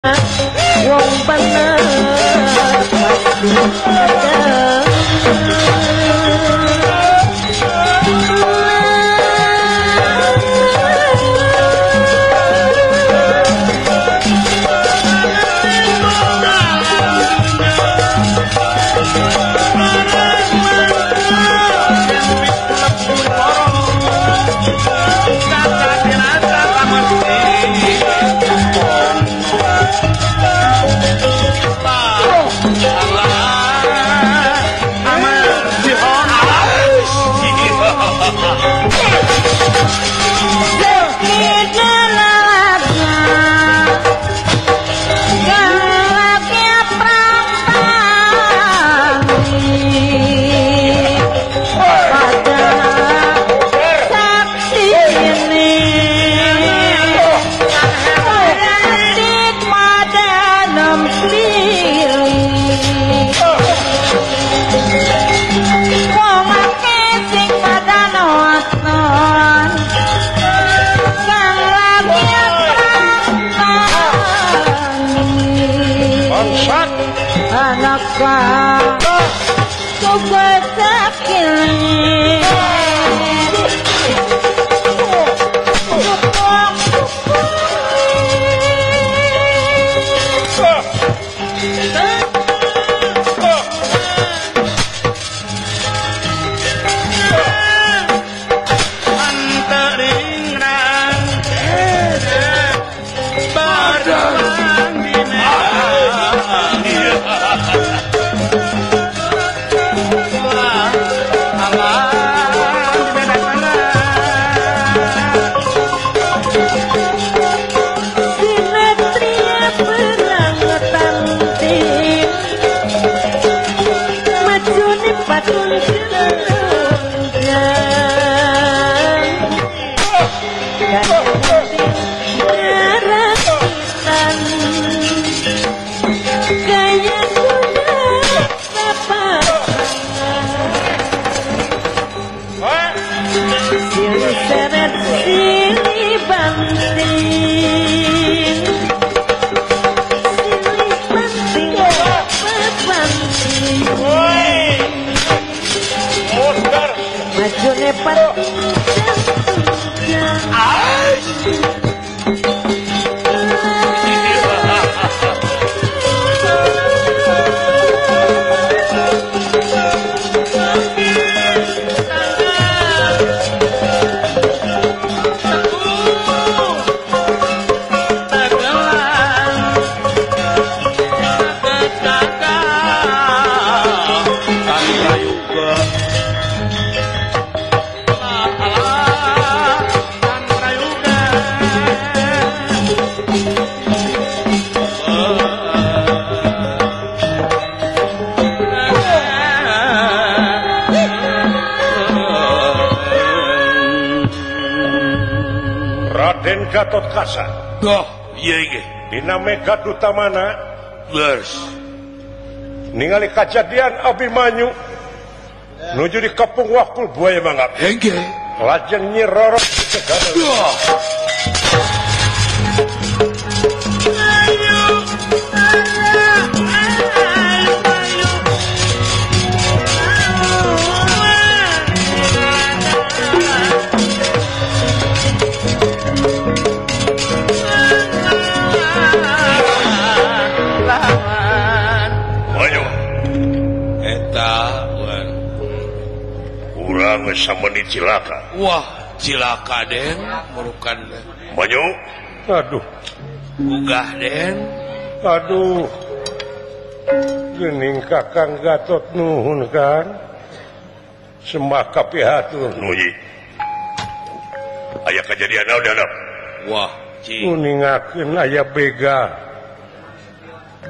wong bener Gatot Kaca. Doh, iya iya. Dina Mega Dutamana. Bers. Ningali kejadian Abimanyu. Nuju di Kepung Wakul Buaya Mangap. Engge. Lajeng Nyi Roro dicegah. Doh. Sama ni cilaka. Wah, cilaka Den, merukan Manyu. Aduh. Gugah Den. Aduh. Gening Kakang Gatot nuhun kan. Semaka pihatur nuyi. Aya kejadian naon anak? Wah, cing. Kuningakeun aya bega.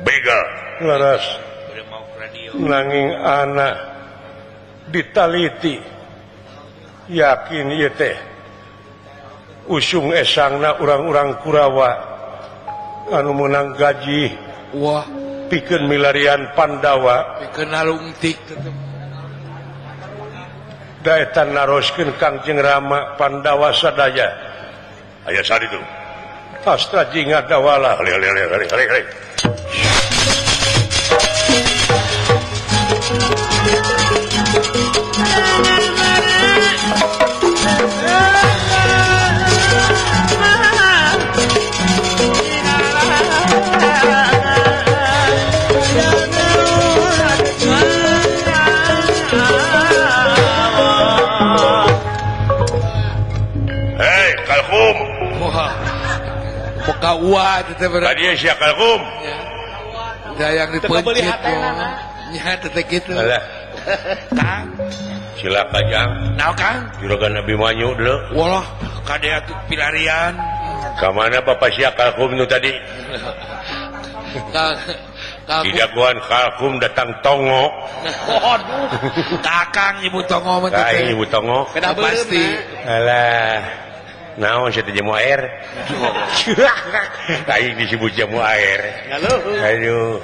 Bega laras. Nanging anak ditaliti. Yakin ieu teh usung esangna urang-urang Kurawa anu meunang gaji. Wah, pikeun milarian Pandawa, pikeun nalungtik da eta naroskeun Kangjeng Rama Pandawa sadaya. Aya saditu. Astra jingat dawala. Hei, kalkum. Wah. Boga uat teh berarti. Tadi sia kalkum. Da yang dipencet. Nya teh kitu. Alah, Kang, silakan Jang. naon Kang? Juragan Nabi Manyu dulu. Walah, kade atuh pilarian. Ka mana Bapak sia kalkum nu tadi? Kang, Di daguan kalkum datang tongo. Waduh. Kakang Ibu Tongo mah Kai Ibu tongo. pasti. Alah. Naon saya jamu air. Kai disebut jamu air. Aduh.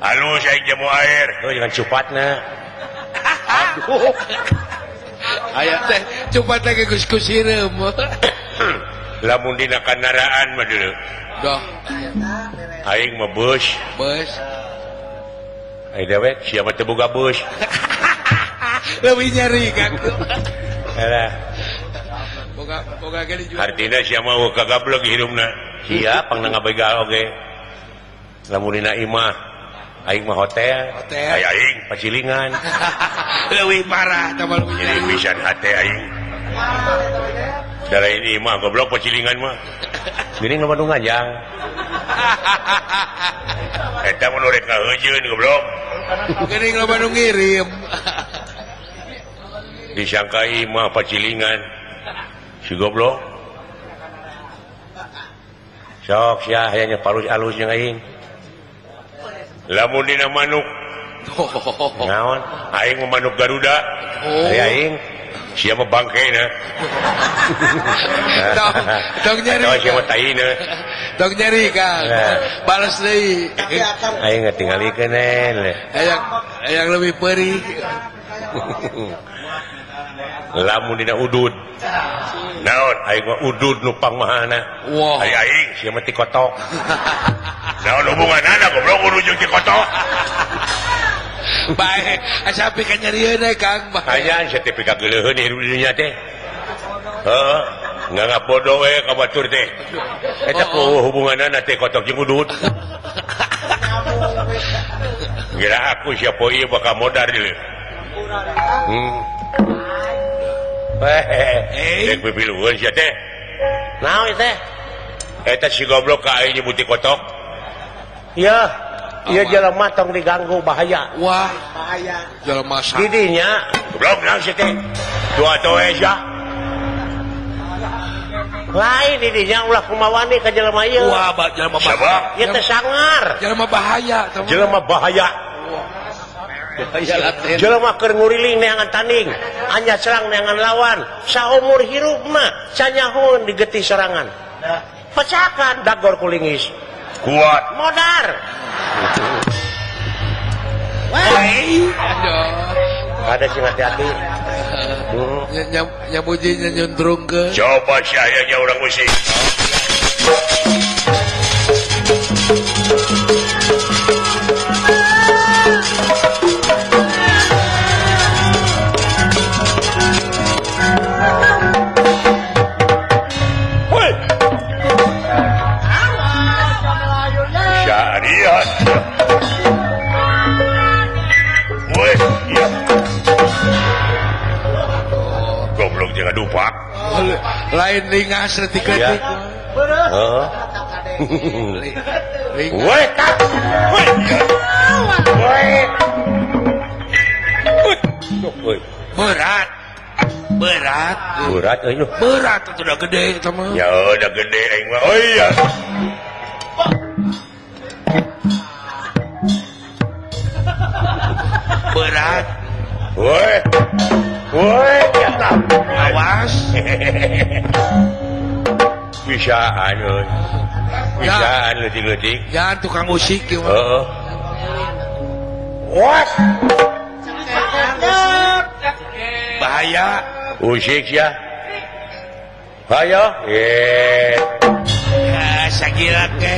Halo, saya jamu air. Oh, jangan cupatna. Aduh. Aya teh coba teh geus-geus sireum. Lamun dina kandaraan mah deuleu. Dah, Aing mah bus. bos. Ai dewek siapa teu boga bus. Lebih nyari kan. Alah. Boga gini juga. Artina sia mah kagablog hidupna. Sia pangna ngabegal oge. Lamun dina imah aing mah hotel. Ai aing pacilingan. Lebih parah tambah lebih Jadi nyari. pisan hate aing. Dari ini mah goblok pacilingan mah. Gini nu Bandung ngajang. Eta mun rek ngaheujeun goblok. Geuning lo Bandung ngirim. Disangka imah pacilingan. Si goblok. Sok sia aya nya palus alus jeung aing. Lamun dina manuk naon? Aing mah manuk Garuda. Oh. Aing sia mah bangkeina. Tong nyari. Atawa sia mah taina. Tong nyari Kang. Balas deui. Aing ngatingalikeun we. Yang lebih perih. Lamun dina udud. Naon? Aing mah udud nu pangmahana. Wah. Ai aing sia mah ti kotok. Naon hubunganana goblok udud jeung ti kotok? Bae, asapi kan nyarieun Kang. Aya sertifikat geuleuheun hirup di dunya teh. Heeh. Nganggap bodoh we ka batur teh. Eta hubunganana teh kotok jeung udud. Kira aku siapa ieu bakal modar deuleu. Dek pipilueun sia teh. Naon teh? Eta si goblok ka aing nyebuti kotok. Ya, ieu jelema tong diganggu bahaya. Wah, jelema sa. Didinya goblok naon sia teh? Tua-tua sia. Lain didinya ulah kumawani ka jelema ieu. Wah, jelema bahaya. Ieu teh sangar. Jelema bahaya, teman. Jelema bahaya. Jelema keur nguriling neangan tanding, anya serang neangan lawan, saumur hirup mah canyahoun digeti serangan. Pecahkan dagor kulingis. Kuat modar. Hei. Ada sing hati-hati. Nyamujinya nyundrungkeun. Coba saya nya urang musik. Syariat. Woi, ya. Goblok jangan dupak. Lain lingas retik-retik. Heeh. Lingas. Woi, tak. Woi. Woi. Woi. Berat. Berat. Berat euy. Berat itu udah gede teman. Ya udah gede aing mah. Oh iya. Berat. Woi. Woi, ya tak. Awas. Bisaan euy. Bisaan leutik-leutik. Jangan tukang musik ya. Heeh. What? Bahaya. Usik ya. ayo Sagira ke